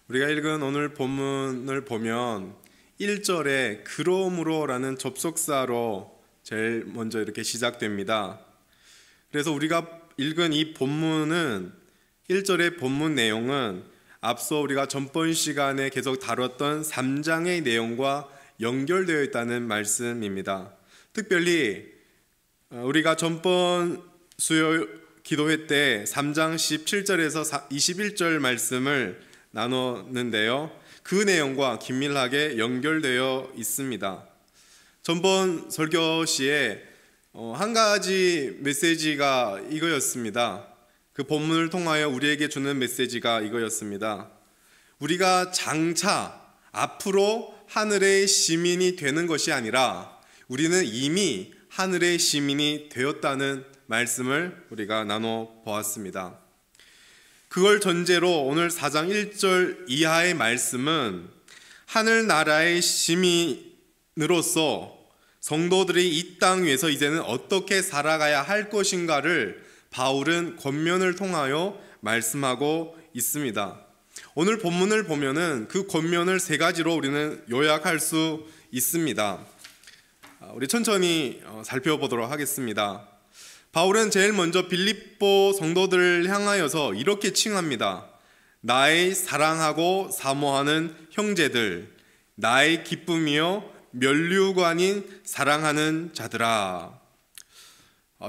우리가 읽은 오늘 본문을 보면 1절에 그러므로라는 접속사로 제일 먼저 이렇게 시작됩니다. 그래서 우리가 읽은 이 본문은 1절의 본문 내용은 앞서 우리가 전번 시간에 계속 다뤘던 3장의 내용과 연결되어 있다는 말씀입니다. 특별히 우리가 전번 수요 기도회 때 3장 17절에서 21절 말씀을 나눴는데요. 그 내용과 긴밀하게 연결되어 있습니다. 전번 설교 시에 한 가지 메시지가 이거였습니다. 그 본문을 통하여 우리에게 주는 메시지가 이거였습니다. 우리가 장차 앞으로 하늘의 시민이 되는 것이 아니라 우리는 이미 하늘의 시민이 되었다는 말씀을 우리가 나눠보았습니다. 그걸 전제로 오늘 4장 1절 이하의 말씀은 하늘나라의 시민으로서 성도들이 이 땅 위에서 이제는 어떻게 살아가야 할 것인가를 바울은 권면을 통하여 말씀하고 있습니다. 오늘 본문을 보면은 그 권면을 세 가지로 우리는 요약할 수 있습니다. 우리 천천히 살펴보도록 하겠습니다. 바울은 제일 먼저 빌립보 성도들을 향하여서 이렇게 칭합니다. 나의 사랑하고 사모하는 형제들, 나의 기쁨이요 면류관인 사랑하는 자들아.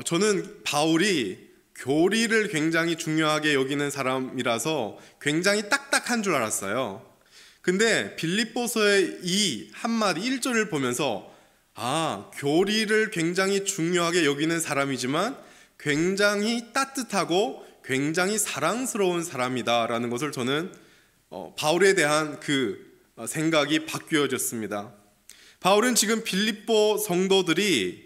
저는 바울이 교리를 굉장히 중요하게 여기는 사람이라서 굉장히 딱딱한 줄 알았어요. 근데 빌립보서의 이 한마디 1절을 보면서 교리를 굉장히 중요하게 여기는 사람이지만 굉장히 따뜻하고 굉장히 사랑스러운 사람이다라는 것을 저는 바울에 대한 그 생각이 바뀌어졌습니다. 바울은 지금 빌립보 성도들을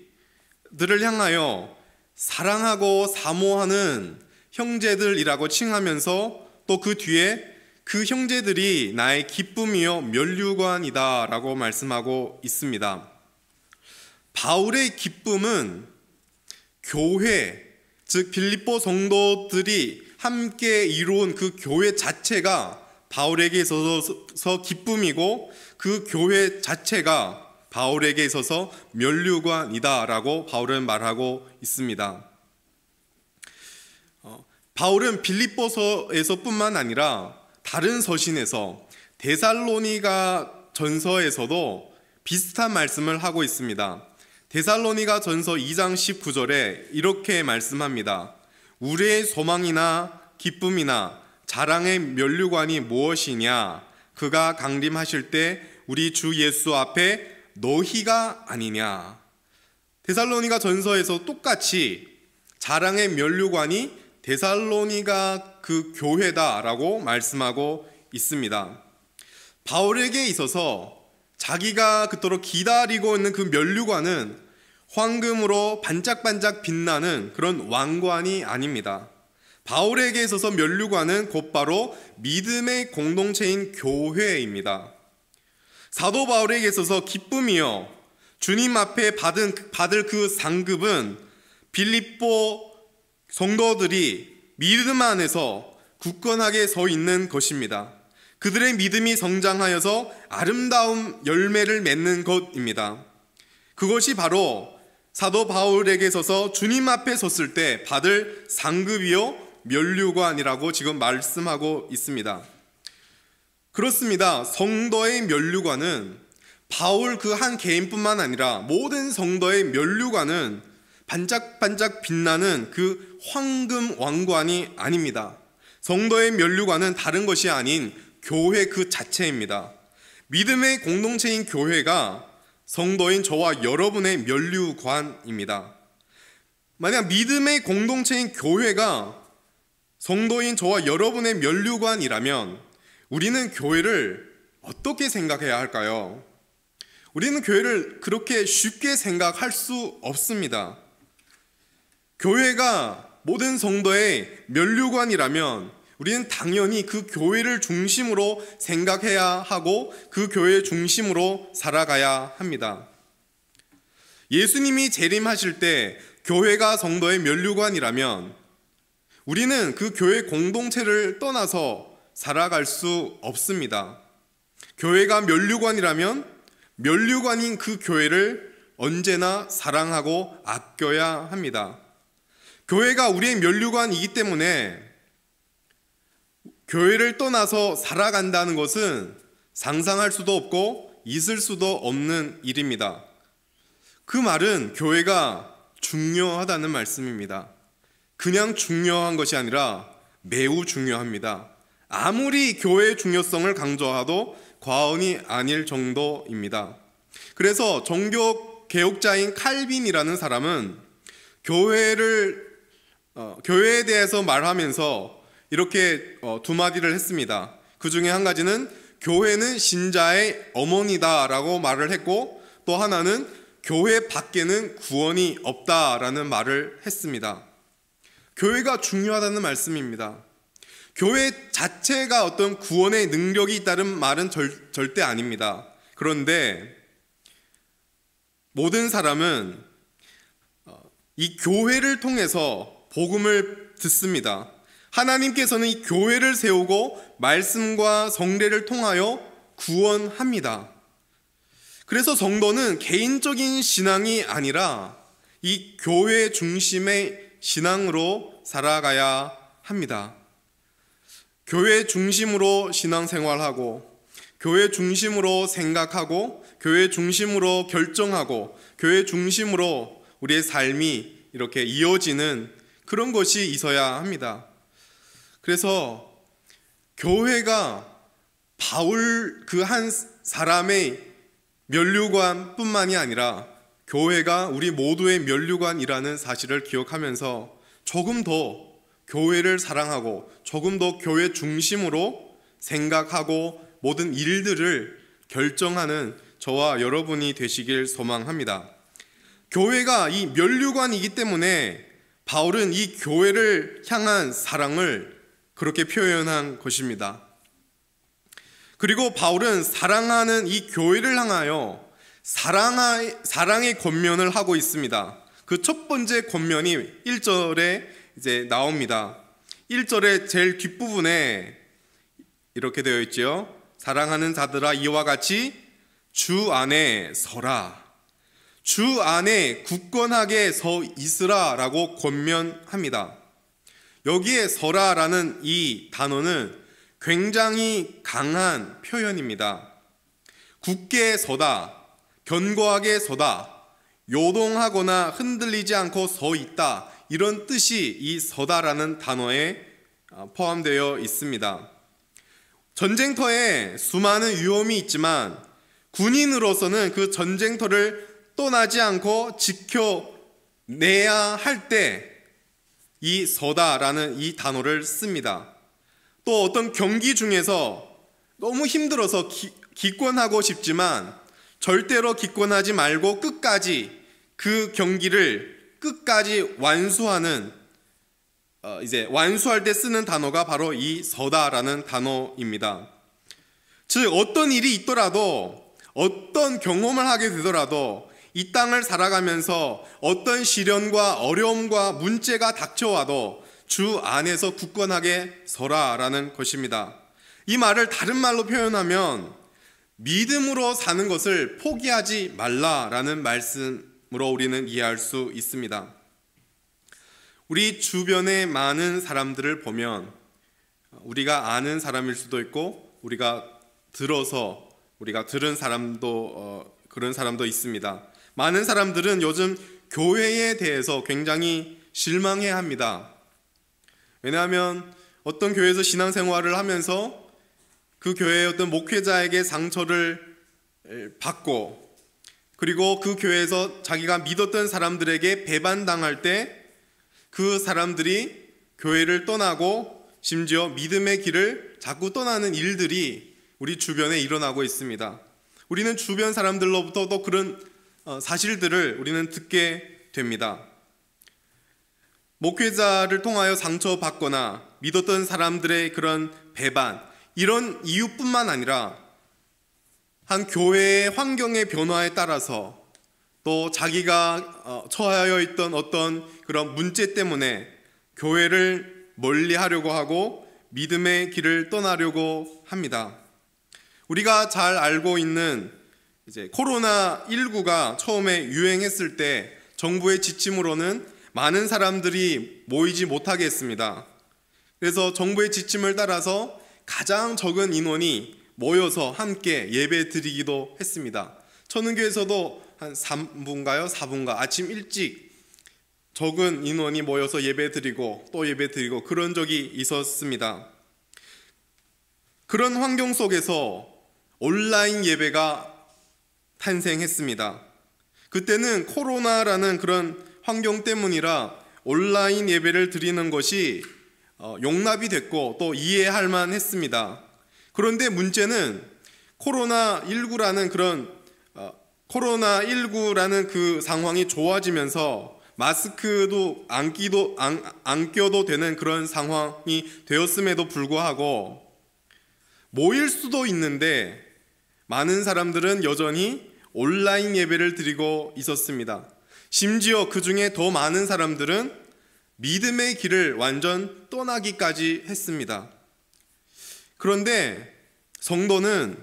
향하여 사랑하고 사모하는 형제들이라고 칭하면서 또 그 뒤에 그 형제들이 나의 기쁨이요 면류관이다 라고 말씀하고 있습니다. 바울의 기쁨은 교회, 즉 빌립보 성도들이 함께 이루은 그 교회 자체가 바울에게 있어서 기쁨이고 그 교회 자체가 바울에게 있어서 면류관이다 라고 바울은 말하고 있습니다. 바울은 빌립보서에서 뿐만 아니라 다른 서신에서 데살로니가 전서에서도 비슷한 말씀을 하고 있습니다. 데살로니가 전서 2장 19절에 이렇게 말씀합니다. 우리의 소망이나 기쁨이나 자랑의 면류관이 무엇이냐? 그가 강림하실 때 우리 주 예수 앞에 너희가 아니냐? 데살로니가 전서에서 똑같이 자랑의 면류관이 데살로니가 그 교회다라고 말씀하고 있습니다. 바울에게 있어서 자기가 그토록 기다리고 있는 그 면류관은 황금으로 반짝반짝 빛나는 그런 왕관이 아닙니다. 바울에게 있어서 면류관은 곧바로 믿음의 공동체인 교회입니다. 사도 바울에게 있어서 기쁨이요 주님 앞에 받을 그 상급은 빌립보 성도들이 믿음 안에서 굳건하게 서 있는 것입니다. 그들의 믿음이 성장하여서 아름다운 열매를 맺는 것입니다. 그것이 바로 사도 바울에게 있어서 주님 앞에 섰을 때 받을 상급이요 면류관이라고 지금 말씀하고 있습니다. 그렇습니다. 성도의 면류관은 바울 그 한 개인뿐만 아니라 모든 성도의 면류관은 반짝반짝 빛나는 그 황금 왕관이 아닙니다. 성도의 면류관은 다른 것이 아닌 교회 그 자체입니다. 믿음의 공동체인 교회가 성도인 저와 여러분의 면류관입니다. 만약 믿음의 공동체인 교회가 성도인 저와 여러분의 면류관이라면 우리는 교회를 어떻게 생각해야 할까요? 우리는 교회를 그렇게 쉽게 생각할 수 없습니다. 교회가 모든 성도의 면류관이라면 우리는 당연히 그 교회를 중심으로 생각해야 하고 그 교회 중심으로 살아가야 합니다. 예수님이 재림하실 때 교회가 성도의 면류관이라면 우리는 그 교회 공동체를 떠나서 살아갈 수 없습니다. 교회가 면류관이라면 면류관인 그 교회를 언제나 사랑하고 아껴야 합니다. 교회가 우리의 면류관이기 때문에 교회를 떠나서 살아간다는 것은 상상할 수도 없고 있을 수도 없는 일입니다. 그 말은 교회가 중요하다는 말씀입니다. 그냥 중요한 것이 아니라 매우 중요합니다. 아무리 교회의 중요성을 강조해도 과언이 아닐 정도입니다. 그래서 종교 개혁자인 칼빈이라는 사람은 교회에 대해서 말하면서 이렇게 두 마디를 했습니다. 그 중에 한 가지는 교회는 신자의 어머니다라고 말을 했고, 또 하나는 교회 밖에는 구원이 없다라는 말을 했습니다. 교회가 중요하다는 말씀입니다. 교회 자체가 어떤 구원의 능력이 있다는 말은 절대 아닙니다. 그런데 모든 사람은 이 교회를 통해서 복음을 듣습니다. 하나님께서는 이 교회를 세우고 말씀과 성례를 통하여 구원합니다. 그래서 성도는 개인적인 신앙이 아니라 이 교회 중심의 신앙으로 살아가야 합니다. 교회 중심으로 신앙생활하고, 교회 중심으로 생각하고, 교회 중심으로 결정하고, 교회 중심으로 우리의 삶이 이렇게 이어지는 그런 것이 있어야 합니다. 그래서 교회가 바울 그 한 사람의 면류관뿐만이 아니라 교회가 우리 모두의 면류관이라는 사실을 기억하면서 조금 더 교회를 사랑하고 조금 더 교회 중심으로 생각하고 모든 일들을 결정하는 저와 여러분이 되시길 소망합니다. 교회가 이 면류관이기 때문에 바울은 이 교회를 향한 사랑을 그렇게 표현한 것입니다. 그리고 바울은 사랑하는 이 교회를 향하여 사랑의 권면을 하고 있습니다. 그 첫 번째 권면이 1절에 이제 나옵니다. 1절의 제일 뒷부분에 이렇게 되어 있죠. 사랑하는 자들아, 이와 같이 주 안에 서라. 주 안에 굳건하게 서 있으라라고 권면합니다. 여기에 서라라는 이 단어는 굉장히 강한 표현입니다. 굳게 서다, 견고하게 서다, 요동하거나 흔들리지 않고 서 있다, 이런 뜻이 이 서다라는 단어에 포함되어 있습니다. 전쟁터에 수많은 위험이 있지만 군인으로서는 그 전쟁터를 떠나지 않고 지켜내야 할 때 이 서다라는 이 단어를 씁니다. 또 어떤 경기 중에서 너무 힘들어서 기권하고 싶지만 절대로 기권하지 말고 끝까지 그 경기를 끝까지 완수하는 이제 완수할 때 쓰는 단어가 바로 이 서다라는 단어입니다. 즉 어떤 일이 있더라도, 어떤 경험을 하게 되더라도, 이 땅을 살아가면서 어떤 시련과 어려움과 문제가 닥쳐와도 주 안에서 굳건하게 서라라는 것입니다. 이 말을 다른 말로 표현하면 믿음으로 사는 것을 포기하지 말라라는 말씀으로 우리는 이해할 수 있습니다. 우리 주변의 많은 사람들을 보면 우리가 아는 사람일 수도 있고 우리가 들은 사람도 그런 사람도 있습니다. 많은 사람들은 요즘 교회에 대해서 굉장히 실망해합니다. 왜냐하면 어떤 교회에서 신앙생활을 하면서 그 교회의 어떤 목회자에게 상처를 받고, 그리고 그 교회에서 자기가 믿었던 사람들에게 배반당할 때 그 사람들이 교회를 떠나고 심지어 믿음의 길을 자꾸 떠나는 일들이 우리 주변에 일어나고 있습니다. 우리는 주변 사람들로부터도 그런 사실들을 우리는 듣게 됩니다. 목회자를 통하여 상처받거나 믿었던 사람들의 그런 배반, 이런 이유뿐만 아니라 한 교회의 환경의 변화에 따라서 또 자기가 처하여 있던 어떤 그런 문제 때문에 교회를 멀리 하려고 하고 믿음의 길을 떠나려고 합니다. 우리가 잘 알고 있는 이제 코로나19가 처음에 유행했을 때 정부의 지침으로는 많은 사람들이 모이지 못하게 했습니다. 그래서 정부의 지침을 따라서 가장 적은 인원이 모여서 함께 예배 드리기도 했습니다. 천은교에서도 한 3분가요? 4분가 아침 일찍 적은 인원이 모여서 예배 드리고 또 예배 드리고 그런 적이 있었습니다. 그런 환경 속에서 온라인 예배가 탄생했습니다. 그때는 코로나라는 그런 환경 때문이라 온라인 예배를 드리는 것이 용납이 됐고 또 이해할 만했습니다. 그런데 문제는 코로나19라는 그 상황이 좋아지면서 마스크도 안 껴도 되는 그런 상황이 되었음에도 불구하고 모일 수도 있는데 많은 사람들은 여전히 온라인 예배를 드리고 있었습니다. 심지어 그 중에 더 많은 사람들은 믿음의 길을 완전 떠나기까지 했습니다. 그런데 성도는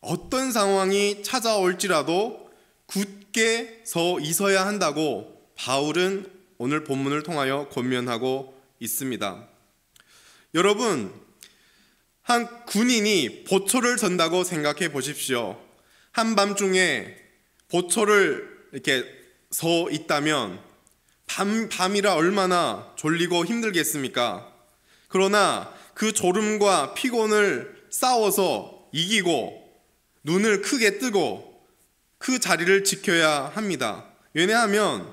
어떤 상황이 찾아올지라도 굳게 서 있어야 한다고 바울은 오늘 본문을 통하여 권면하고 있습니다. 여러분, 한 군인이 보초를 선다고 생각해 보십시오. 한밤중에 보초를 이렇게 서 있다면 밤이라 얼마나 졸리고 힘들겠습니까? 그러나 그 졸음과 피곤을 싸워서 이기고 눈을 크게 뜨고 그 자리를 지켜야 합니다. 왜냐하면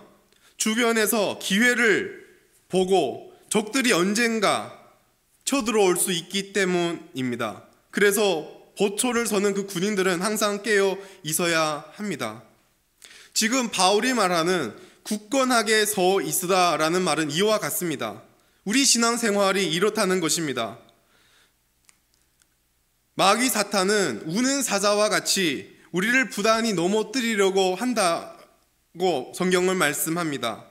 주변에서 기회를 보고 적들이 언젠가 쳐들어올 수 있기 때문입니다. 그래서 보초를 서는 그 군인들은 항상 깨어 있어야 합니다. 지금 바울이 말하는 굳건하게 서 있으라라는 말은 이와 같습니다. 우리 신앙생활이 이렇다는 것입니다. 마귀 사탄은 우는 사자와 같이 우리를 부단히 넘어뜨리려고 한다고 성경을 말씀합니다.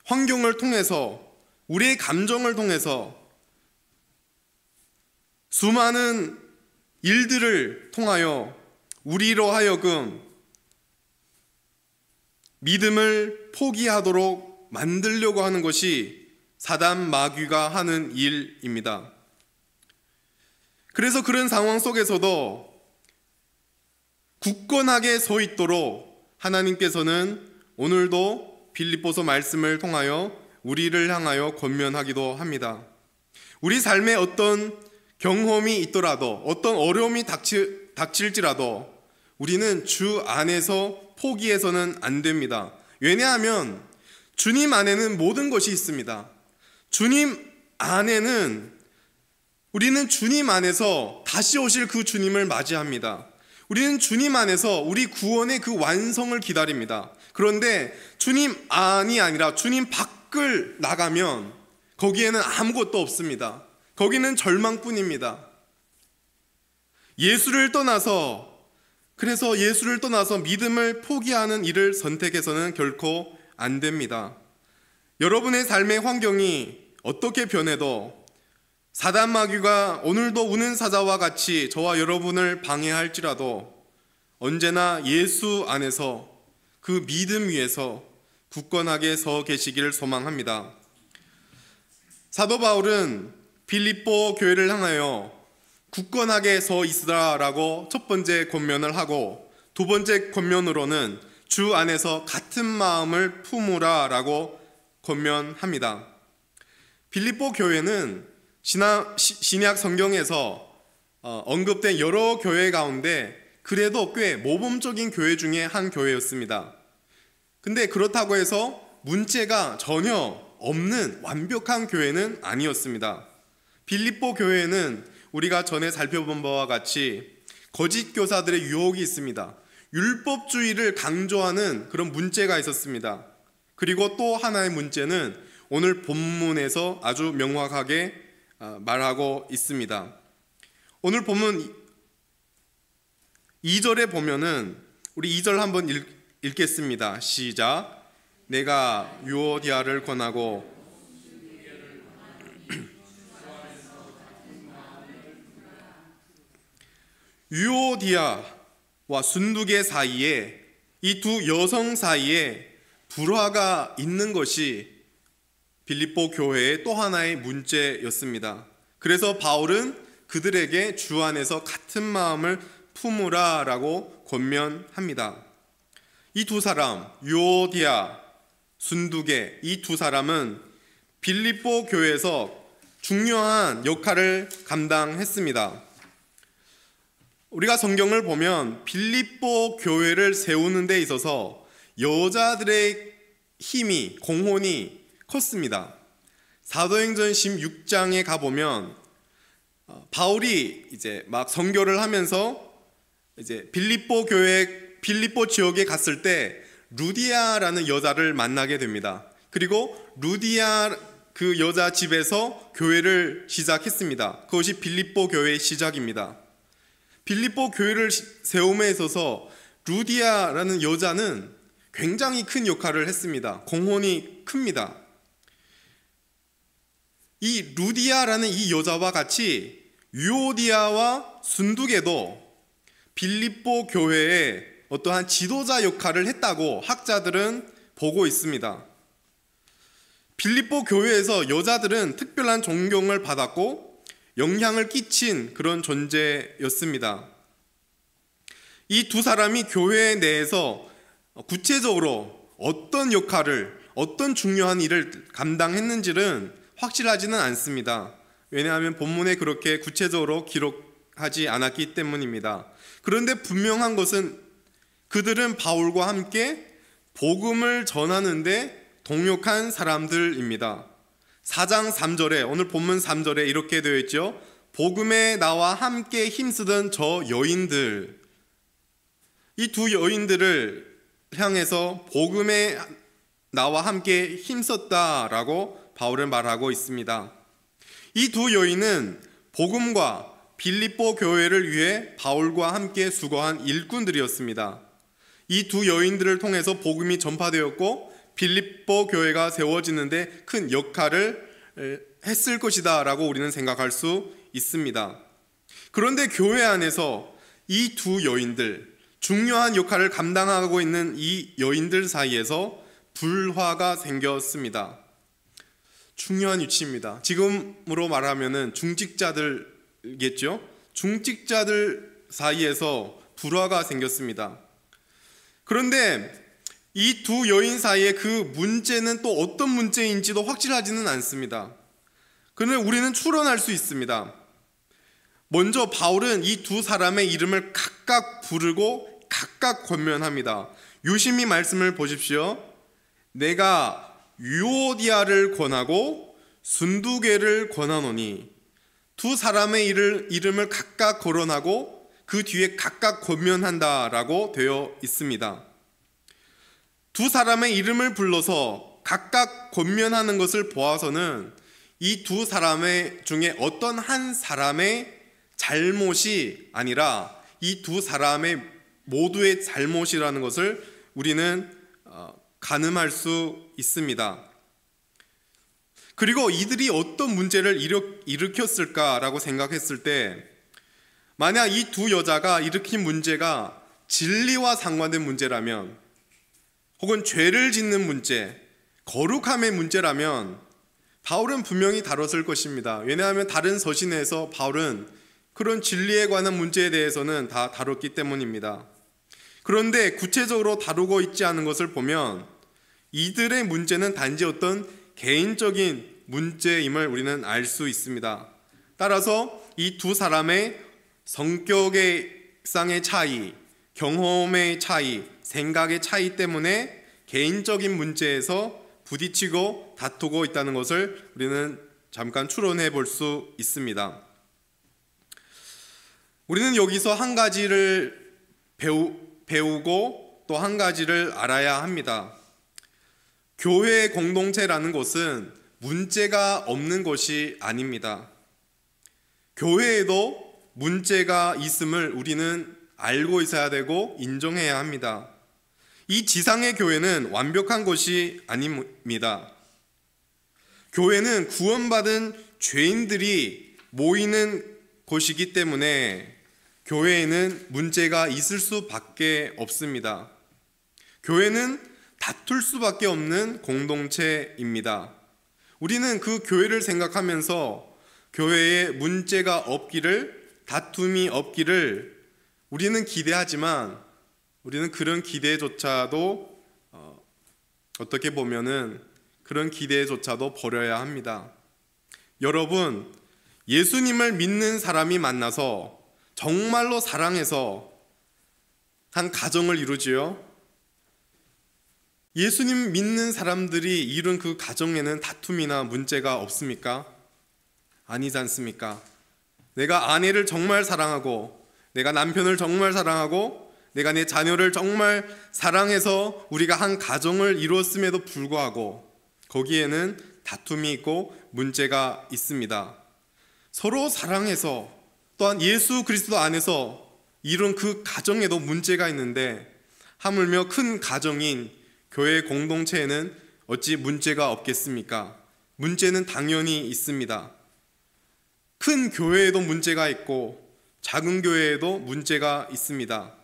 환경을 통해서, 우리의 감정을 통해서, 수많은 일들을 통하여 우리로 하여금 믿음을 포기하도록 만들려고 하는 것이 사단 마귀가 하는 일입니다. 그래서 그런 상황 속에서도 굳건하게 서 있도록 하나님께서는 오늘도 빌립보서 말씀을 통하여 우리를 향하여 권면하기도 합니다. 우리 삶에 어떤 경험이 있더라도, 어떤 어려움이 닥칠지라도 우리는 주 안에서 포기해서는 안 됩니다. 왜냐하면 주님 안에는 모든 것이 있습니다. 우리는 주님 안에서 다시 오실 그 주님을 맞이합니다. 우리는 주님 안에서 우리 구원의 그 완성을 기다립니다. 그런데 주님 안이 아니라 주님 밖을 나가면 거기에는 아무것도 없습니다. 거기는 절망뿐입니다. 그래서 예수를 떠나서 믿음을 포기하는 일을 선택해서는 결코 안 됩니다. 여러분의 삶의 환경이 어떻게 변해도 사단 마귀가 오늘도 우는 사자와 같이 저와 여러분을 방해할지라도 언제나 예수 안에서 그 믿음 위에서 굳건하게 서 계시기를 소망합니다. 사도 바울은 빌립보 교회를 향하여 굳건하게 서 있으라라고 첫 번째 권면을 하고 두 번째 권면으로는 주 안에서 같은 마음을 품으라라고 권면합니다. 빌립보 교회는 신약 성경에서 언급된 여러 교회 가운데 그래도 꽤 모범적인 교회 중에 한 교회였습니다. 근데 그렇다고 해서 문제가 전혀 없는 완벽한 교회는 아니었습니다. 빌립보 교회는 우리가 전에 살펴본 바와 같이 거짓 교사들의 유혹이 있습니다. 율법주의를 강조하는 그런 문제가 있었습니다. 그리고 또 하나의 문제는 오늘 본문에서 아주 명확하게 말하고 있습니다. 오늘 본문 2절에 보면은 우리 2절 한번 읽겠습니다. 시작. 내가 유오디아를 권하고 유오디아와 순두계 사이에, 이 두 여성 사이에 불화가 있는 것이 빌립보 교회의 또 하나의 문제였습니다. 그래서 바울은 그들에게 주 안에서 같은 마음을 품으라라고 권면합니다. 이 두 사람, 유오디아, 순두계, 이 두 사람은 빌립보 교회에서 중요한 역할을 감당했습니다. 우리가 성경을 보면 빌립보 교회를 세우는 데 있어서 여자들의 힘이, 공헌이 컸습니다. 사도행전 16장에 가보면 바울이 이제 막 선교를 하면서 이제 빌립보 지역에 갔을 때 루디아라는 여자를 만나게 됩니다. 그리고 루디아 그 여자 집에서 교회를 시작했습니다. 그것이 빌립보 교회의 시작입니다. 빌립보 교회를 세움에 있어서 루디아라는 여자는 굉장히 큰 역할을 했습니다. 공헌이 큽니다. 이 루디아라는 이 여자와 같이 유오디아와 순두계도 빌립보 교회의 어떠한 지도자 역할을 했다고 학자들은 보고 있습니다. 빌립보 교회에서 여자들은 특별한 존경을 받았고 영향을 끼친 그런 존재였습니다. 이 두 사람이 교회 내에서 구체적으로 어떤 역할을, 어떤 중요한 일을 감당했는지는 확실하지는 않습니다. 왜냐하면 본문에 그렇게 구체적으로 기록하지 않았기 때문입니다. 그런데 분명한 것은 그들은 바울과 함께 복음을 전하는데 동역한 사람들입니다. 4장 3절에, 오늘 본문 3절에 이렇게 되어 있죠. 복음에 나와 함께 힘쓰던 저 여인들, 이 두 여인들을 향해서 복음에 나와 함께 힘썼다라고 바울은 말하고 있습니다. 이 두 여인은 복음과 빌립보 교회를 위해 바울과 함께 수고한 일꾼들이었습니다. 이 두 여인들을 통해서 복음이 전파되었고 빌립보 교회가 세워지는데 큰 역할을 했을 것이다 라고 우리는 생각할 수 있습니다. 그런데 교회 안에서 이 두 여인들, 중요한 역할을 감당하고 있는 이 여인들 사이에서 불화가 생겼습니다. 중요한 위치입니다. 지금으로 말하면 중직자들겠죠? 중직자들 사이에서 불화가 생겼습니다. 그런데 이 두 여인 사이에 그 문제는 또 어떤 문제인지도 확실하지는 않습니다. 그런데 우리는 추론할 수 있습니다. 먼저 바울은 이 두 사람의 이름을 각각 부르고 각각 권면합니다. 유심히 말씀을 보십시오. 내가 유오디아를 권하고 순두계를 권하노니, 두 사람의 이름을 각각 거론하고 그 뒤에 각각 권면한다라고 되어 있습니다. 두 사람의 이름을 불러서 각각 권면하는 것을 보아서는 이 두 사람의 중에 어떤 한 사람의 잘못이 아니라 이 두 사람의 모두의 잘못이라는 것을 우리는 가늠할 수 있습니다. 그리고 이들이 어떤 문제를 일으켰을까라고 생각했을 때, 만약 이 두 여자가 일으킨 문제가 진리와 상관된 문제라면, 혹은 죄를 짓는 문제, 거룩함의 문제라면 바울은 분명히 다뤘을 것입니다. 왜냐하면 다른 서신에서 바울은 그런 진리에 관한 문제에 대해서는 다 다뤘기 때문입니다. 그런데 구체적으로 다루고 있지 않은 것을 보면 이들의 문제는 단지 어떤 개인적인 문제임을 우리는 알 수 있습니다. 따라서 이 두 사람의 성격의 쌍의 차이, 경험의 차이, 생각의 차이 때문에 개인적인 문제에서 부딪히고 다투고 있다는 것을 우리는 잠깐 추론해 볼 수 있습니다. 우리는 여기서 한 가지를 배우고 또 한 가지를 알아야 합니다. 교회 공동체라는 것은 문제가 없는 것이 아닙니다. 교회에도 문제가 있음을 우리는 알고 있어야 되고 인정해야 합니다. 이 지상의 교회는 완벽한 것이 아닙니다. 교회는 구원받은 죄인들이 모이는 곳이기 때문에 교회에는 문제가 있을 수밖에 없습니다. 교회는 다툴 수밖에 없는 공동체입니다. 우리는 그 교회를 생각하면서 교회에 문제가 없기를, 다툼이 없기를 우리는 기대하지만 우리는 그런 기대조차도 어떻게 보면은 그런 기대조차도 버려야 합니다. 여러분, 예수님을 믿는 사람이 만나서 정말로 사랑해서 한 가정을 이루지요. 예수님 믿는 사람들이 이룬 그 가정에는 다툼이나 문제가 없습니까? 아니지 않습니까? 내가 아내를 정말 사랑하고, 내가 남편을 정말 사랑하고, 내가 내 자녀를 정말 사랑해서 우리가 한 가정을 이루었음에도 불구하고 거기에는 다툼이 있고 문제가 있습니다. 서로 사랑해서 또한 예수 그리스도 안에서 이룬 그 가정에도 문제가 있는데 하물며 큰 가정인 교회 공동체에는 어찌 문제가 없겠습니까? 문제는 당연히 있습니다. 큰 교회에도 문제가 있고 작은 교회에도 문제가 있습니다.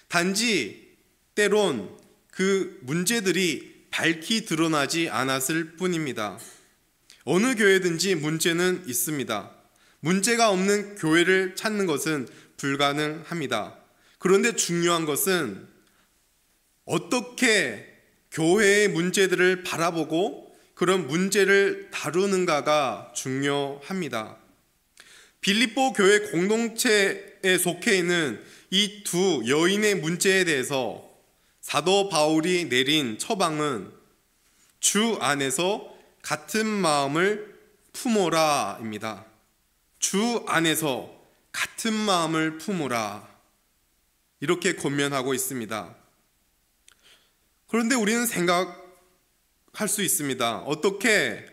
단지 때론 그 문제들이 밝히 드러나지 않았을 뿐입니다. 어느 교회든지 문제는 있습니다. 문제가 없는 교회를 찾는 것은 불가능합니다. 그런데 중요한 것은 어떻게 교회의 문제들을 바라보고 그런 문제를 다루는가가 중요합니다. 빌립보 교회 공동체에 속해 있는 이 두 여인의 문제에 대해서 사도 바울이 내린 처방은 주 안에서 같은 마음을 품어라입니다. 주 안에서 같은 마음을 품어라, 이렇게 권면하고 있습니다. 그런데 우리는 생각할 수 있습니다. 어떻게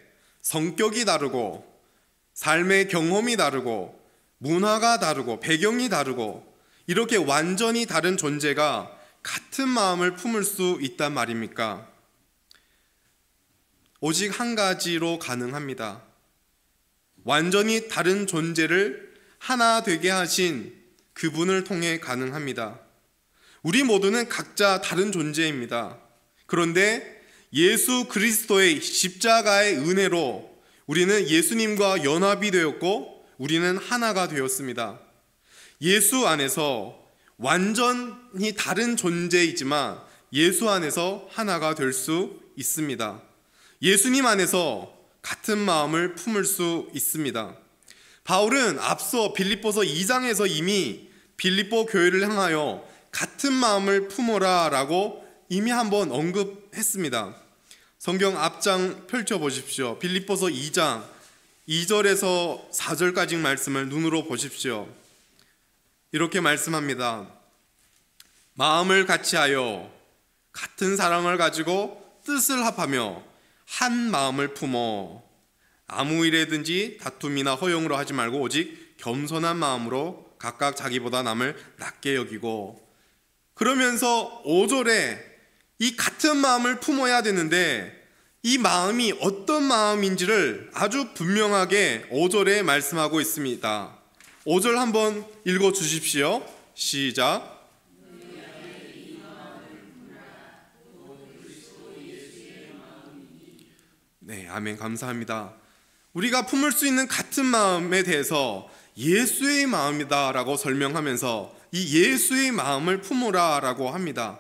성격이 다르고 삶의 경험이 다르고 문화가 다르고 배경이 다르고 이렇게 완전히 다른 존재가 같은 마음을 품을 수 있단 말입니까? 오직 한 가지로 가능합니다. 완전히 다른 존재를 하나 되게 하신 그분을 통해 가능합니다. 우리 모두는 각자 다른 존재입니다. 그런데 예수 그리스도의 십자가의 은혜로 우리는 예수님과 연합이 되었고 우리는 하나가 되었습니다. 예수 안에서 완전히 다른 존재이지만 예수 안에서 하나가 될 수 있습니다. 예수님 안에서 같은 마음을 품을 수 있습니다. 바울은 앞서 빌립보서 2장에서 이미 빌립보 교회를 향하여 같은 마음을 품어라 라고 이미 한번 언급했습니다. 성경 앞장 펼쳐보십시오. 빌립보서 2장 2절에서 4절까지 말씀을 눈으로 보십시오. 이렇게 말씀합니다. 마음을 같이하여 같은 사랑을 가지고 뜻을 합하며 한 마음을 품어 아무 일에든지 다툼이나 허용으로 하지 말고 오직 겸손한 마음으로 각각 자기보다 남을 낮게 여기고, 그러면서 5절에 이 같은 마음을 품어야 되는데 이 마음이 어떤 마음인지를 아주 분명하게 5절에 말씀하고 있습니다. 5절 한번 읽어 주십시오. 시작. 네, 아멘. 감사합니다. 우리가 품을 수 있는 같은 마음에 대해서 예수의 마음이다 라고 설명하면서 이 예수의 마음을 품으라 라고 합니다.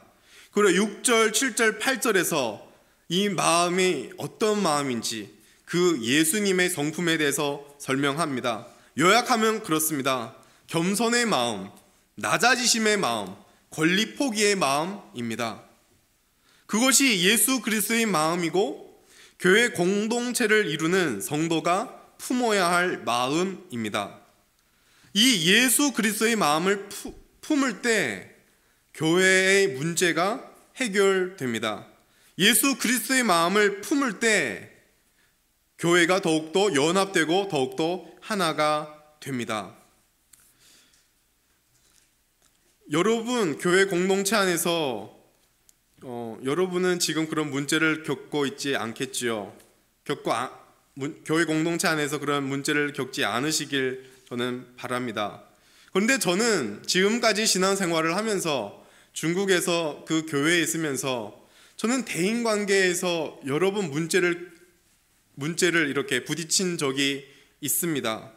그리고 6절, 7절, 8절에서 이 마음이 어떤 마음인지 그 예수님의 성품에 대해서 설명합니다. 요약하면 그렇습니다. 겸손의 마음, 낮아지심의 마음, 권리 포기의 마음입니다. 그것이 예수 그리스도의 마음이고 교회 공동체를 이루는 성도가 품어야 할 마음입니다. 이 예수 그리스도의 마음을 품을 때 교회의 문제가 해결됩니다. 예수 그리스도의 마음을 품을 때 교회가 더욱더 연합되고 더욱더 하나가 됩니다. 여러분, 교회 공동체 안에서 여러분은 지금 그런 문제를 겪고 있지 않겠지요. 교회 공동체 안에서 그런 문제를 겪지 않으시길 저는 바랍니다. 그런데 저는 지금까지 신앙생활을 하면서 중국에서 그 교회에 있으면서 저는 대인관계에서 여러 번 문제를 이렇게 부딪힌 적이 있습니다.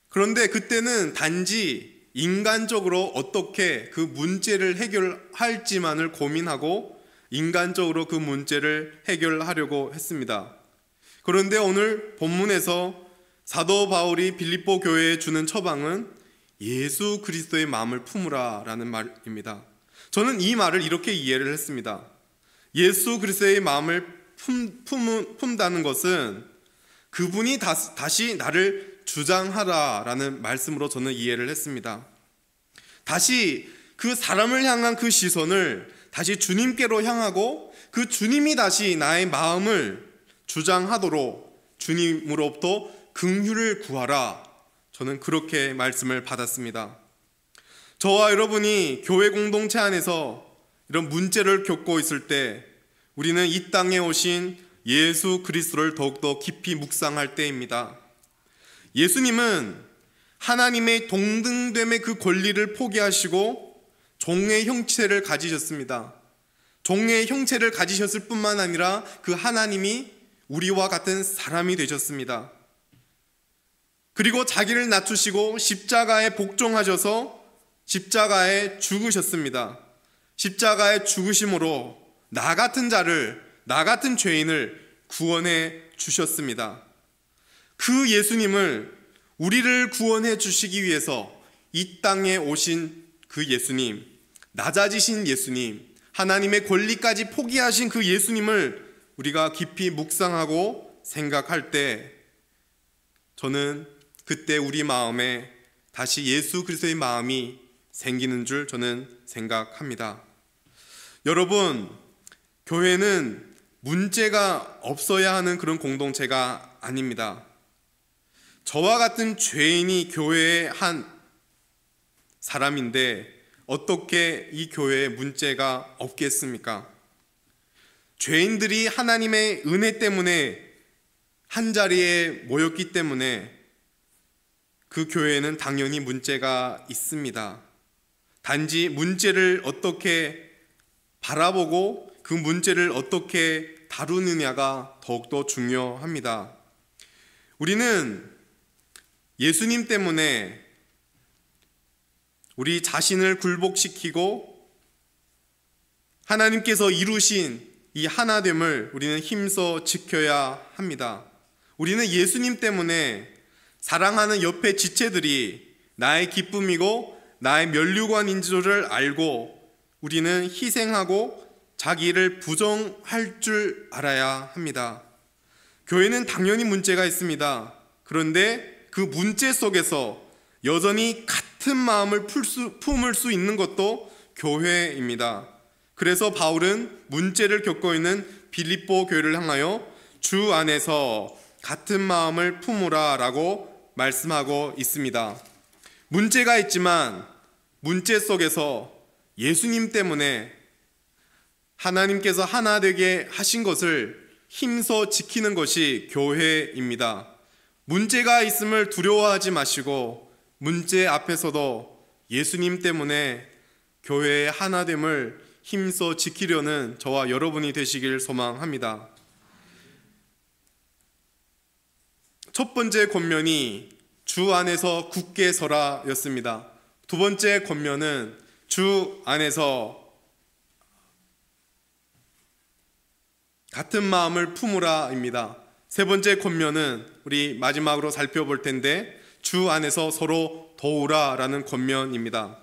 그런데 그때는 단지 인간적으로 어떻게 그 문제를 해결할지만을 고민하고 인간적으로 그 문제를 해결하려고 했습니다. 그런데 오늘 본문에서 사도 바울이 빌립보 교회에 주는 처방은 예수 그리스도의 마음을 품으라 라는 말입니다. 저는 이 말을 이렇게 이해를 했습니다. 예수 그리스도의 마음을 품다는 것은 그분이 다시 나를 주장하라 라는 말씀으로 저는 이해를 했습니다. 다시 그 사람을 향한 그 시선을 다시 주님께로 향하고 그 주님이 다시 나의 마음을 주장하도록 주님으로부터 긍휼을 구하라. 저는 그렇게 말씀을 받았습니다. 저와 여러분이 교회 공동체 안에서 이런 문제를 겪고 있을 때 우리는 이 땅에 오신 예수 그리스도를 더욱더 깊이 묵상할 때입니다. 예수님은 하나님의 동등됨의 그 권리를 포기하시고 종의 형체를 가지셨습니다. 종의 형체를 가지셨을 뿐만 아니라 그 하나님이 우리와 같은 사람이 되셨습니다. 그리고 자기를 낮추시고 십자가에 복종하셔서 십자가에 죽으셨습니다. 십자가에 죽으심으로 나 같은 자를, 나 같은 죄인을 구원해 주셨습니다. 그 예수님을 우리를 구원해 주시기 위해서 이 땅에 오신 그 예수님, 낮아지신 예수님, 하나님의 권리까지 포기하신 그 예수님을 우리가 깊이 묵상하고 생각할 때 저는 그때 우리 마음에 다시 예수 그리스도의 마음이 생기는 줄 저는 생각합니다. 여러분, 교회는 문제가 없어야 하는 그런 공동체가 아닙니다. 저와 같은 죄인이 교회의 한 사람인데 어떻게 이 교회에 문제가 없겠습니까? 죄인들이 하나님의 은혜 때문에 한자리에 모였기 때문에 그 교회에는 당연히 문제가 있습니다. 단지 문제를 어떻게 바라보고 그 문제를 어떻게 다루느냐가 더욱더 중요합니다. 우리는 예수님 때문에 우리 자신을 굴복시키고 하나님께서 이루신 이 하나됨을 우리는 힘써 지켜야 합니다. 우리는 예수님 때문에 사랑하는 옆에 지체들이 나의 기쁨이고 나의 면류관인 줄을 알고 우리는 희생하고 자기를 부정할 줄 알아야 합니다. 교회는 당연히 문제가 있습니다. 그런데 그 문제 속에서 여전히 같은 마음을 품을 수 있는 것도 교회입니다. 그래서 바울은 문제를 겪고 있는 빌립보 교회를 향하여 주 안에서 같은 마음을 품으라 라고 말씀하고 있습니다. 문제가 있지만 문제 속에서 예수님 때문에 하나님께서 하나 되게 하신 것을 힘써 지키는 것이 교회입니다. 문제가 있음을 두려워하지 마시고 문제 앞에서도 예수님 때문에 교회의 하나됨을 힘써 지키려는 저와 여러분이 되시길 소망합니다. 첫 번째 권면이 주 안에서 굳게 서라 였습니다. 두 번째 권면은 주 안에서 같은 마음을 품으라 입니다. 세 번째 권면은 우리 마지막으로 살펴볼 텐데 주 안에서 서로 도우라 라는 권면입니다.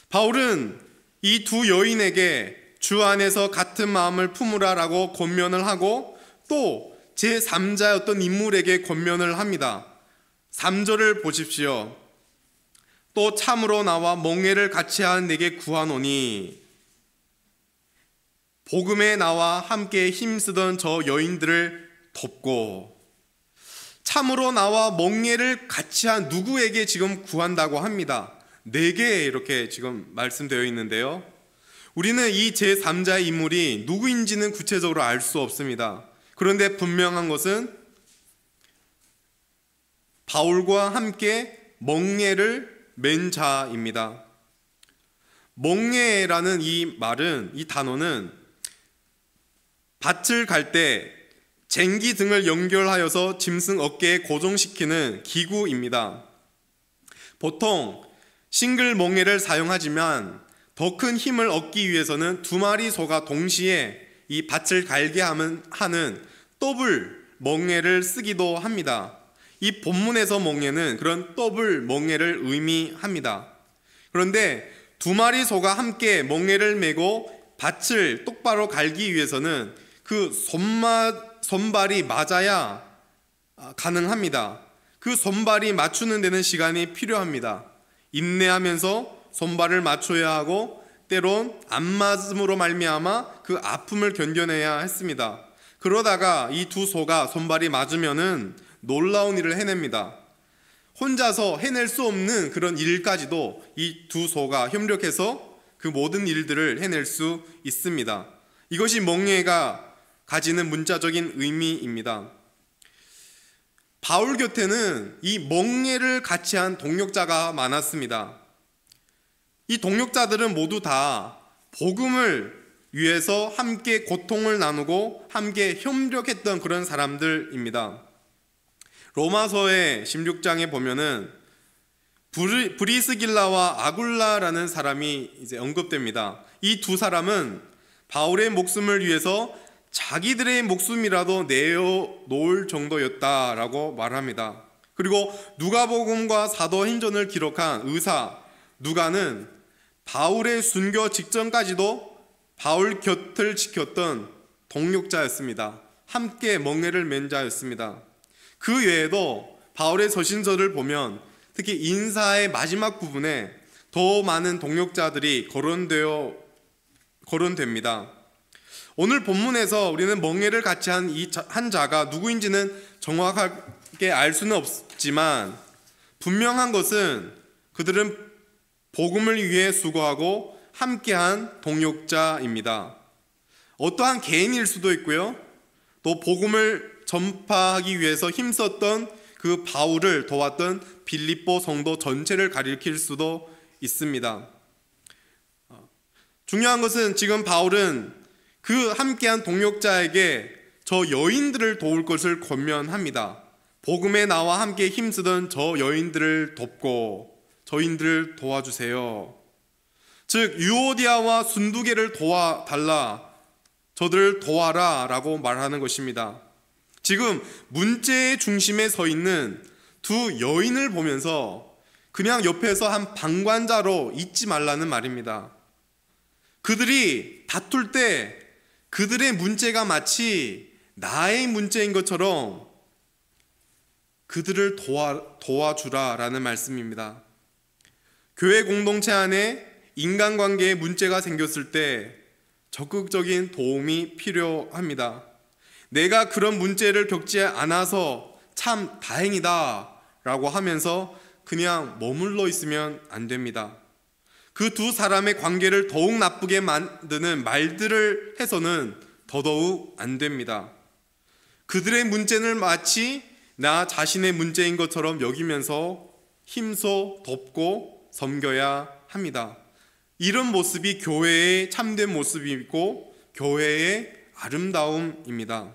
바울은 이 두 여인에게 주 안에서 같은 마음을 품으라 라고 권면을 하고 또 제3자 어떤 인물에게 권면을 합니다. 3절을 보십시오. 또 참으로 나와 멍에를 같이 한 내게 구하노니 복음에 나와 함께 힘쓰던 저 여인들을 돕고 참으로 나와 멍에를 같이 한 누구에게 지금 구한다고 합니다. 4개 이렇게 지금 말씀되어 있는데요. 우리는 이 제3자의 인물이 누구인지는 구체적으로 알 수 없습니다. 그런데 분명한 것은 바울과 함께 멍에를 맨 자입니다. 멍에라는 이 말은, 이 단어는 밭을 갈 때 쟁기 등을 연결하여서 짐승 어깨에 고정시키는 기구입니다. 보통 싱글 멍에를 사용하지만 더 큰 힘을 얻기 위해서는 두 마리 소가 동시에 이 밭을 갈게 하는 더블 멍에를 쓰기도 합니다. 이 본문에서 멍에는 그런 더블 멍에를 의미합니다. 그런데 두 마리 소가 함께 멍에를 메고 밭을 똑바로 갈기 위해서는 그 손발이 맞아야 가능합니다. 그 손발이 맞추는 데는 시간이 필요합니다. 인내하면서 손발을 맞춰야 하고 때론 안 맞음으로 말미암아 그 아픔을 견뎌내야 했습니다. 그러다가 이 두 소가 손발이 맞으면은 놀라운 일을 해냅니다. 혼자서 해낼 수 없는 그런 일까지도 이 두 소가 협력해서 그 모든 일들을 해낼 수 있습니다. 이것이 멍에가 가지는 문자적인 의미입니다. 바울 곁에는 이 멍에를 같이 한 동역자가 많았습니다. 이 동역자들은 모두 다 복음을 위해서 함께 고통을 나누고 함께 협력했던 그런 사람들입니다. 로마서의 16장에 보면은 브리스길라와 아굴라라는 사람이 이제 언급됩니다. 이 두 사람은 바울의 목숨을 위해서 자기들의 목숨이라도 내어놓을 정도였다라고 말합니다. 그리고 누가복음과 사도행전을 기록한 의사 누가는 바울의 순교 직전까지도 바울 곁을 지켰던 동역자였습니다. 함께 멍에를 맨 자였습니다. 그 외에도 바울의 서신서를 보면 특히 인사의 마지막 부분에 더 많은 동역자들이 거론됩니다. 오늘 본문에서 우리는 멍에를 같이 한 이 한 자가 누구인지는 정확하게 알 수는 없지만 분명한 것은 그들은 복음을 위해 수고하고 함께한 동역자입니다. 어떠한 개인일 수도 있고요. 또 복음을 전파하기 위해서 힘썼던 그 바울을 도왔던 빌립보 성도 전체를 가리킬 수도 있습니다. 중요한 것은 지금 바울은 그 함께한 동역자에게 저 여인들을 도울 것을 권면합니다. 복음에 나와 함께 힘쓰던 저 여인들을 돕고 저인들을 도와주세요. 즉 유오디아와 순두개를 도와달라, 저들을 도와라 라고 말하는 것입니다. 지금 문제의 중심에 서 있는 두 여인을 보면서 그냥 옆에서 한 방관자로 있지 말라는 말입니다. 그들이 다툴 때 그들의 문제가 마치 나의 문제인 것처럼 그들을 도와주라라는 말씀입니다. 교회 공동체 안에 인간관계에 문제가 생겼을 때 적극적인 도움이 필요합니다. 내가 그런 문제를 겪지 않아서 참 다행이다 라고 하면서 그냥 머물러 있으면 안 됩니다. 그 두 사람의 관계를 더욱 나쁘게 만드는 말들을 해서는 더더욱 안 됩니다. 그들의 문제는 마치 나 자신의 문제인 것처럼 여기면서 힘써 돕고 섬겨야 합니다. 이런 모습이 교회의 참된 모습이고 교회의 아름다움입니다.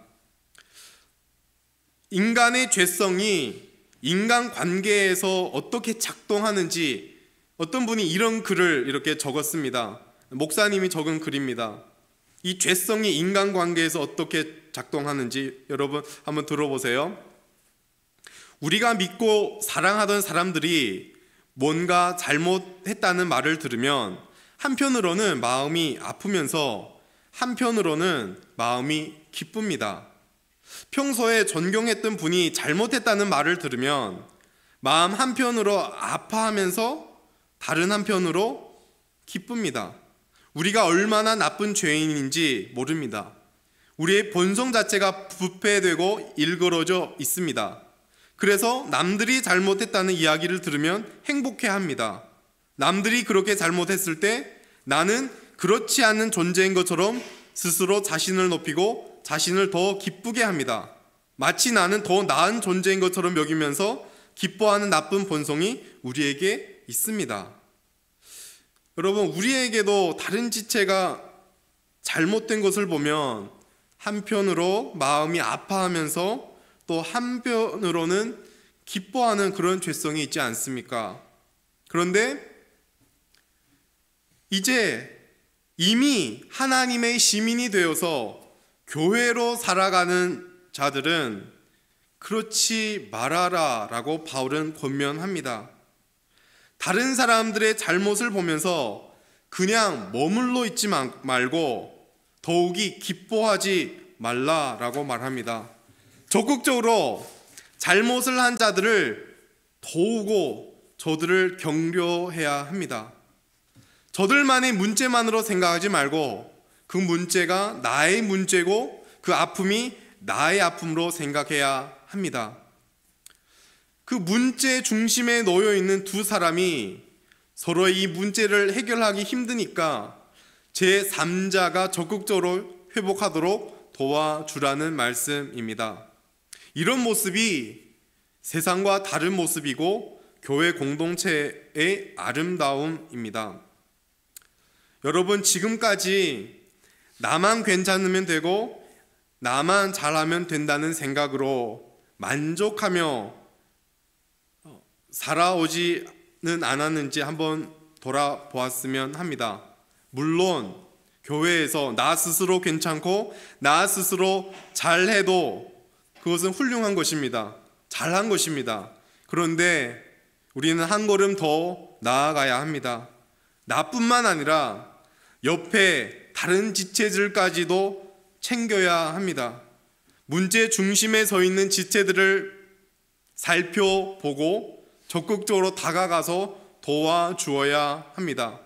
인간의 죄성이 인간관계에서 어떻게 작동하는지 어떤 분이 이런 글을 이렇게 적었습니다. 목사님이 적은 글입니다. 이 죄성이 인간관계에서 어떻게 작동하는지 여러분 한번 들어보세요. 우리가 믿고 사랑하던 사람들이 뭔가 잘못했다는 말을 들으면 한편으로는 마음이 아프면서 한편으로는 마음이 기쁩니다. 평소에 존경했던 분이 잘못했다는 말을 들으면 마음 한편으로 아파하면서 다른 한편으로 기쁩니다. 우리가 얼마나 나쁜 죄인인지 모릅니다. 우리의 본성 자체가 부패되고 일그러져 있습니다. 그래서 남들이 잘못했다는 이야기를 들으면 행복해합니다. 남들이 그렇게 잘못했을 때 나는 그렇지 않은 존재인 것처럼 스스로 자신을 높이고 자신을 더 기쁘게 합니다. 마치 나는 더 나은 존재인 것처럼 여기면서 기뻐하는 나쁜 본성이 우리에게 있습니다. 여러분, 우리에게도 다른 지체가 잘못된 것을 보면 한편으로 마음이 아파하면서 또 한편으로는 기뻐하는 그런 죄성이 있지 않습니까? 그런데 이제 이미 하나님의 시민이 되어서 교회로 살아가는 자들은 그렇지 말아라 라고 바울은 권면합니다. 다른 사람들의 잘못을 보면서 그냥 머물러 있지 말고 더욱이 기뻐하지 말라라고 말합니다. 적극적으로 잘못을 한 자들을 도우고 저들을 격려해야 합니다. 저들만의 문제만으로 생각하지 말고 그 문제가 나의 문제고 그 아픔이 나의 아픔으로 생각해야 합니다. 그 문제 중심에 놓여 있는 두 사람이 서로의 이 문제를 해결하기 힘드니까 제3자가 적극적으로 회복하도록 도와주라는 말씀입니다. 이런 모습이 세상과 다른 모습이고 교회 공동체의 아름다움입니다. 여러분, 지금까지 나만 괜찮으면 되고 나만 잘하면 된다는 생각으로 만족하며 살아오지는 않았는지 한번 돌아보았으면 합니다. 물론 교회에서 나 스스로 괜찮고 나 스스로 잘해도 그것은 훌륭한 것입니다. 잘한 것입니다. 그런데 우리는 한 걸음 더 나아가야 합니다. 나뿐만 아니라 옆에 다른 지체들까지도 챙겨야 합니다. 문제 중심에 서 있는 지체들을 살펴보고 적극적으로 다가가서 도와주어야 합니다.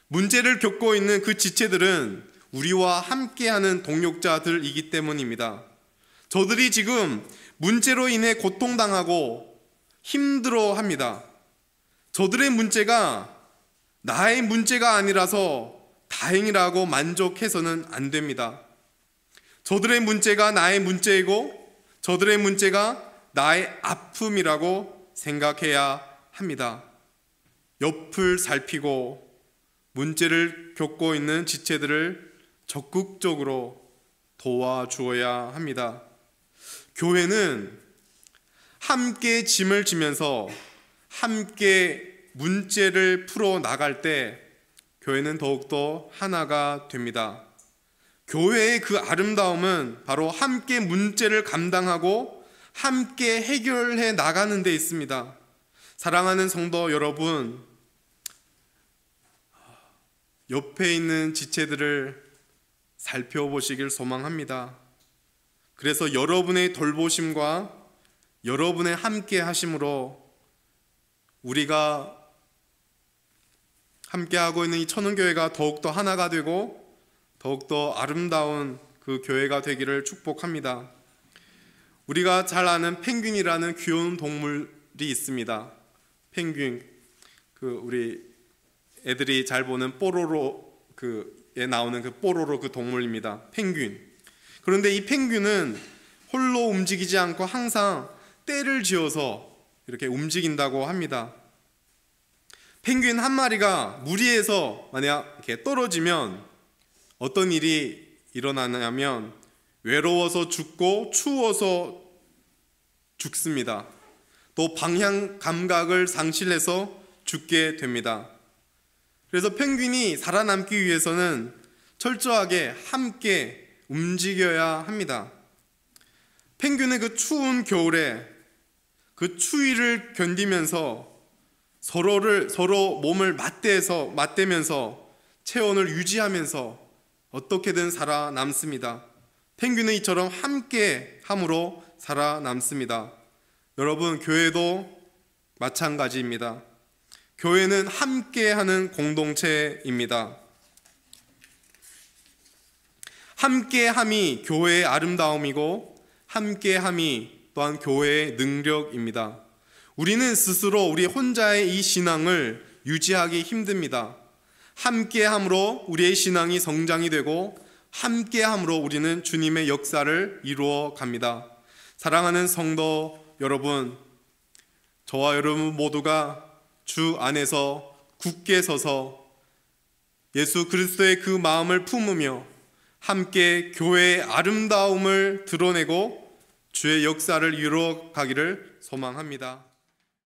문제를 겪고 있는 그 지체들은 우리와 함께하는 동역자들이기 때문입니다. 저들이 지금 문제로 인해 고통당하고 힘들어합니다. 저들의 문제가 나의 문제가 아니라서 다행이라고 만족해서는 안 됩니다. 저들의 문제가 나의 문제이고 저들의 문제가 나의 아픔이라고 생각해야 합니다. 옆을 살피고 문제를 겪고 있는 지체들을 적극적으로 도와주어야 합니다. 교회는 함께 짐을 지면서 함께 문제를 풀어 나갈 때 교회는 더욱더 하나가 됩니다. 교회의 그 아름다움은 바로 함께 문제를 감당하고 함께 해결해 나가는 데 있습니다. 사랑하는 성도 여러분, 옆에 있는 지체들을 살펴보시길 소망합니다. 그래서 여러분의 돌보심과 여러분의 함께 하심으로 우리가 함께하고 있는 이 천운교회가 더욱더 하나가 되고 더욱더 아름다운 그 교회가 되기를 축복합니다. 우리가 잘 아는 펭귄이라는 귀여운 동물이 있습니다. 펭귄, 우리 애들이 잘 보는 뽀로로에 나오는 그 뽀로로 그 동물입니다. 펭귄. 그런데 이 펭귄은 홀로 움직이지 않고 항상 떼를 지어서 이렇게 움직인다고 합니다. 펭귄 한 마리가 물 위에서 만약 이렇게 떨어지면 어떤 일이 일어나냐면 외로워서 죽고 추워서 죽습니다. 또 방향 감각을 상실해서 죽게 됩니다. 그래서 펭귄이 살아남기 위해서는 철저하게 함께 움직여야 합니다. 펭귄은 그 추운 겨울에 그 추위를 견디면서 서로 몸을 맞대면서 체온을 유지하면서 어떻게든 살아남습니다. 펭귄은 이처럼 함께 함으로 살아남습니다. 여러분, 교회도 마찬가지입니다. 교회는 함께하는 공동체입니다. 함께함이 교회의 아름다움이고 함께함이 또한 교회의 능력입니다. 우리는 스스로 우리 혼자의 이 신앙을 유지하기 힘듭니다. 함께함으로 우리의 신앙이 성장이 되고 함께함으로 우리는 주님의 역사를 이루어 갑니다. 사랑하는 성도 여러분, 저와 여러분 모두가 주 안에서 굳게 서서 예수 그리스도의 그 마음을 품으며 함께 교회의 아름다움을 드러내고 주의 역사를 이루어 가기를 소망합니다.